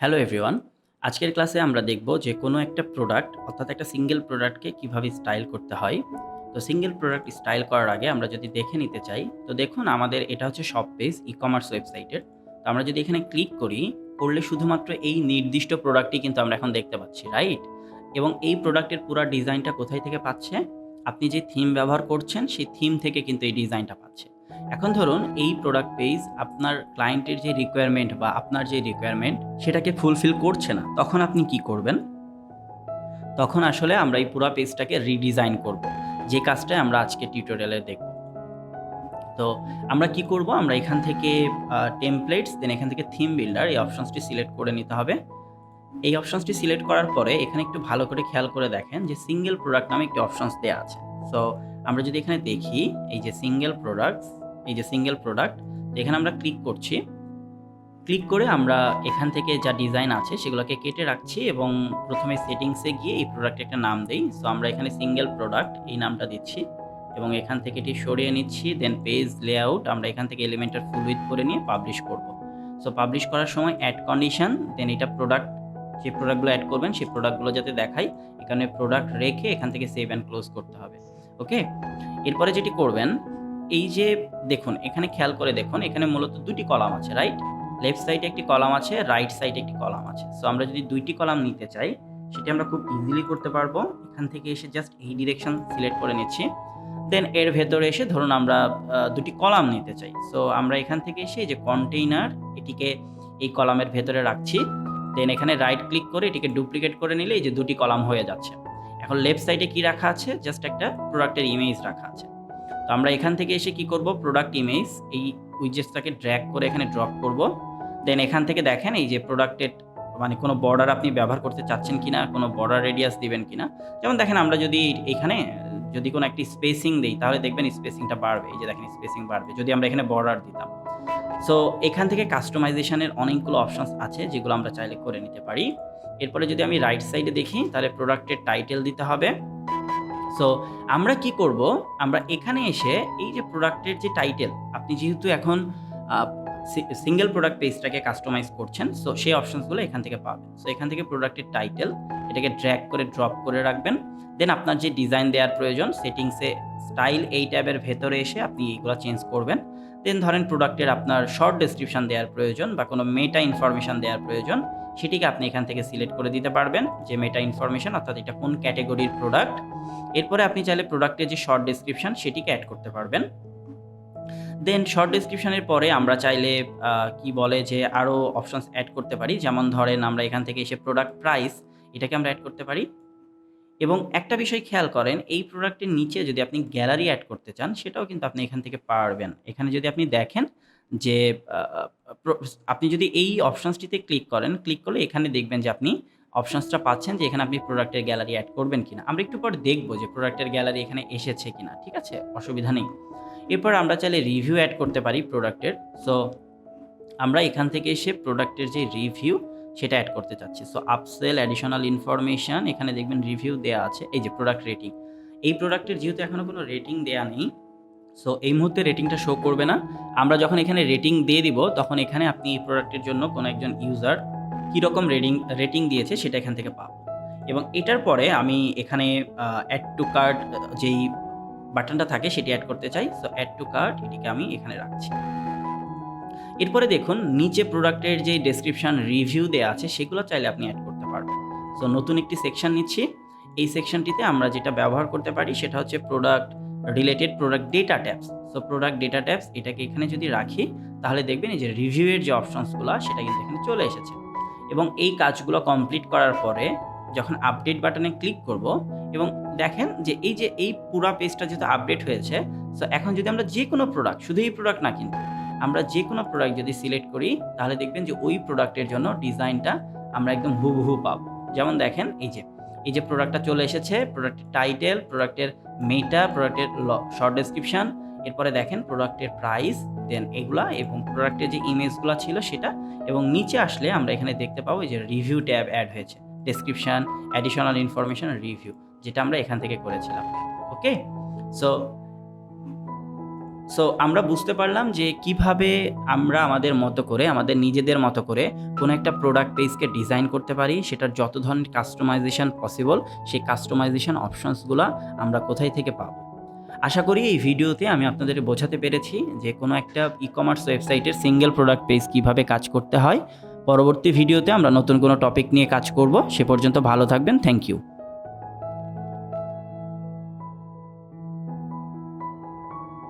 Hello everyone. আজকের ক্লাসে আমরা দেখব যে কোনো একটা প্রোডাক্ট অর্থাৎ একটা সিঙ্গেল প্রোডাক্টকে কিভাবে স্টাইল করতে হয়। তো সিঙ্গেল প্রোডাক্ট স্টাইল করার আগে আমরা যদি দেখে নিতে চাই, তো দেখুন আমাদের এটা হচ্ছে শপ পেজ ই-কমার্স ওয়েবসাইটের। তো আমরা যদি এখানে ক্লিক করলে শুধুমাত্র এই নির্দিষ্ট প্রোডাক্টই কিন্তু আমরা এখন দেখতে পাচ্ছি, রাইট? এবং এই প্রোডাক্টের পুরা ডিজাইনটা কোথায় থেকে পাচ্ছে? আপনি যে থিম ব্যবহার করছেন সেই থিম থেকে কিন্তু এই ডিজাইনটা পাচ্ছে। এখন ধরুন এই প্রোডাক্ট পেজ আপনার ক্লায়েন্টের যে রিকোয়ারমেন্ট বা আপনার যে রিকোয়ারমেন্ট সেটাকে ফুলফিল করছে না। তখন আপনি কি করবেন? তখন আসলে আমরা এই পুরা পেজটাকে রিডিজাইন করব। যে কাজটা আমরা আজকে টিউটোরিয়ালে দেখব। তো আমরা কি করব? আমরা এখান থেকে টেমপ্লেটস দেন এখান থেকে থিম বিল্ডার এই অপশনসটি সিলেক্ট করে নিতে হবে। এই অপশনসটি সিলেক্ট করার পরে এখানে একটু ভালো করে খেয়াল করে দেখেন যে সিঙ্গেল প্রোডাক্ট নামে একটি অপশনস দেয়া আছে। সো আমরা যদি এখানে দেখি এই যে সিঙ্গেল প্রোডাক্ট এখানে আমরা ক্লিক করছি। ক্লিক করে আমরা এখান থেকে যা ডিজাইন আছে সেগুলোকে কেটে রাখছি এবং প্রথমে সেটিংসে গিয়ে এই প্রোডাক্টে একটা নাম দেই। সো আমরা এখানে সিঙ্গেল প্রোডাক্ট এই নামটা দিচ্ছি এবং এখান থেকে এটি সরিয়ে নিচ্ছি। দেন পেজ লেআউট আমরা এখান থেকে এলিমেন্টার ফুল উইথ করে নিয়ে পাবলিশ করব। সো পাবলিশ করার সময় অ্যাড কন্ডিশন দেন এটা প্রোডাক্ট যে প্রোডাক্টগুলো অ্যাড করবেন সেই প্রোডাক্টগুলো যাতে দেখায় এখানে প্রোডাক্ট রেখে এখান থেকে সেভ অ্যান্ড ক্লোজ করতে হবে। ওকে? এরপরে যেটি করবেন এই যে দেখুন এখানে খেয়াল করে দেখুন এখানে মূলত দুটি কলাম আছে, রাইট? লেফট সাইডে একটি কলাম আছে, রাইট সাইডে একটি কলাম আছে। সো আমরা যদি দুইটি কলাম নিতে চাই সেটি আমরা খুব ইজিলি করতে পারবো। এখান থেকে এসে জাস্ট এই ডিরেকশন সিলেক্ট করে নিচ্ছি। দেন এর ভেতরে এসে ধরুন আমরা দুটি কলাম নিতে চাই। সো আমরা এখান থেকে এসে এই যে কন্টেইনার এটিকে এই কলামের ভেতরে রাখছি। দেন এখানে রাইট ক্লিক করে এটিকে ডুপ্লিকেট করে নিলে এই যে দুটি কলাম হয়ে যাচ্ছে। এখন লেফট সাইডে কি রাখা আছে? জাস্ট একটা প্রোডাক্টের ইমেজ রাখা আছে। তো আমরা এখান থেকে এসে কি করব? প্রোডাক্ট ইমেজ এই উইজেটসটাকে ড্র্যাগ করে এখানে ড্রপ করব। দেন এখান থেকে দেখেন এই যে প্রোডাক্টের মানে কোনো বর্ডার আপনি ব্যবহার করতে চাচ্ছেন কিনা, কোনো বর্ডার রেডিয়াস দিবেন কিনা। যেমন দেখেন আমরা যদি এখানে যদি কোনো একটি স্পেসিং দেই তাহলে দেখবেন স্পেসিংটা বাড়বে। এই যে দেখেন স্পেসিং বাড়বে যদি আমরা এখানে বর্ডার দিতাম। সো এখান থেকে কাস্টমাইজেশনের অনেকগুলো অপশনস আছে যেগুলো আমরা চাইলে করে নিতে পারি। এরপরে যদি আমি রাইট সাইডে দেখি তাহলে প্রোডাক্টের টাইটেল দিতে হবে। সো আমরা কি করব? আমরা এখানে এসে এই যে প্রোডাক্টের যে টাইটেল আপনি যেহেতু এখন আ সিঙ্গেল প্রোডাক্ট পেজটাকে কাস্টমাইজ করছেন, সো সেই অপশনসগুলো এখান থেকে পাবেন। সো এখান থেকে প্রোডাক্টের টাইটেল এটাকে ড্র্যাগ করে ড্রপ করে রাখবেন। দেন আপনার যে ডিজাইন দেওয়ার প্রয়োজন সেটিংসে স্টাইল এই ট্যাবের ভেতরে এসে আপনি এগুলো চেঞ্জ করবেন। দেন ধরেন প্রোডাক্টের আপনার শর্ট ডেসক্রিপশন দেওয়ার প্রয়োজন বা কোনো মেটা ইনফরমেশন দেওয়ার প্রয়োজন, সেটিকে আপনি এখান থেকে সিলেক্ট করে দিতে পারবেন যে মেটা ইনফরমেশন অর্থাৎ এটা কোন ক্যাটেগরির প্রোডাক্ট। এরপরে আপনি চাইলে প্রোডাক্টের যে শর্ট ডেসক্রিপশন সেটিকে এড করতে পারবেন। দেন শর্ট ডেসক্রিপশনের পরে আমরা চাইলে কি বলে যে আরও অপশনস এড করতে পারি। যেমন ধরেন আমরা এখান থেকে এসে প্রোডাক্ট প্রাইস এটাকে আমরা এড করতে পারি। এবং একটা বিষয় খেয়াল করেন এই প্রোডাক্টের নিচে যদি আপনি গ্যালারি এড করতে চান সেটাও কিন্তু আপনি এখান থেকে পারবেন। এখানে যদি আপনি দেখেন যে আ আ প্র আপনি যদি এই অপশনসটিতে ক্লিক করেন, ক্লিক করলে এখানে দেখবেন যে আপনি অপশনসটা পাচ্ছেন যে এখানে আপনি প্রোডাক্টের গ্যালারি এড করবেন কিনা। আমরা একটু পরে দেখব যে প্রোডাক্টের গ্যালারি এখানে এসেছে কিনা। ঠিক আছে? অসুবিধা নেই। এরপর আমরা চাইলে রিভিউ এড করতে পারি প্রোডাক্টের। সো আমরা এখান থেকে এসে প্রোডাক্টের যে রিভিউ সেটা এড করতে চাচ্ছি। সো আপসেল অ্যাডিশনাল ইনফরমেশন এখানে দেখবেন রিভিউ দেয়া আছে। এই যে প্রোডাক্ট রেটিং। এই প্রোডাক্টের যেহেতু এখনো কোনো রেটিং দেয়া নেই, সো এই মুহূর্তে রেটিংটা শো করবে না। আমরা যখন এখানে রেটিং দিয়ে দিব তখন এখানে আপনি এই প্রোডাক্টের জন্য কোনো একজন ইউজার কিরকম রেটিং দিয়েছে সেটা এখান থেকে পাবো। এবং এটার পরে আমি এখানে অ্যাড টু কার্ট যেই বাটনটা থাকে সেটি এড করতে চাই। সো অ্যাড টু কার্ট এটিকে আমি এখানে রাখছি। এরপরে দেখুন নিচে প্রোডাক্টের যে ডেসক্রিপশন রিভিউ দেয়া আছে সেগুলো চাইলে আপনি এড করতে পারবেন। সো নতুন একটি সেকশন নিচ্ছি। এই সেকশনটিতে আমরা যেটা ব্যবহার করতে পারি সেটা হচ্ছে product related product data tabs. So product data tabs এটাকে এখানে যদি রাখি তাহলে দেখবেন এই যে রিভিউ এর যে অপশনসগুলো সেটা কিন্তু এখানে চলে এসেছে। এবং এই কাজগুলো কমপ্লিট করার পরে যখন আপডেট বাটনে ক্লিক করব এবং দেখেন যে এই পুরা পেজটা যেহেতু আপডেট হয়েছে, সো এখন যদি আমরা যেকোনো প্রোডাক্ট শুধু এই প্রোডাক্ট না কিন্তু আমরা যেকোনো প্রোডাক্ট যদি সিলেক্ট করি তাহলে দেখবেন যে ওই প্রোডাক্টের জন্য ডিজাইনটা আমরা একদম হুবহু পাবো। যেমন দেখেন এই যে প্রোডাক্টটা চলে এসেছে, প্রোডাক্টের টাইটেল, প্রোডাক্টের মেটা, প্রোডাক্টের শর্ট ডেসক্রিপশন, এরপরে দেখেন প্রোডাক্টের প্রাইস, দেন এগুলা এবং প্রোডাক্টের যে ইমেজগুলো ছিল সেটা এবং নিচে আসলে আমরা এখানে দেখতে পাবো যে রিভিউ ট্যাব অ্যাড হয়েছে। ডেসক্রিপশন, অ্যাডিশনাল ইনফরমেশন, রিভিউ যেটা আমরা এখান থেকে করেছিলাম। ওকে? সো সো আমরা বুঝতে পারলাম যে কিভাবে আমরা আমাদের মতো করে, আমাদের নিজেদের মতো করে কোনো একটা প্রোডাক্ট পেজকে ডিজাইন করতে পারি, সেটার যত ধরনের কাস্টমাইজেশন পসিবল সেই কাস্টমাইজেশন অপশনসগুলো আমরা কোথায় থেকে পাবো। আশা করি এই ভিডিওতে আমি আপনাদের বোঝাতে পেরেছি যে কোনো একটা ই-কমার্স ওয়েবসাইটের সিঙ্গেল প্রোডাক্ট পেজ কীভাবে কাজ করতে হয়। পরবর্তী ভিডিওতে আমরা নতুন কোনো টপিক নিয়ে কাজ করব। সে পর্যন্ত ভালো থাকবেন। Thank you.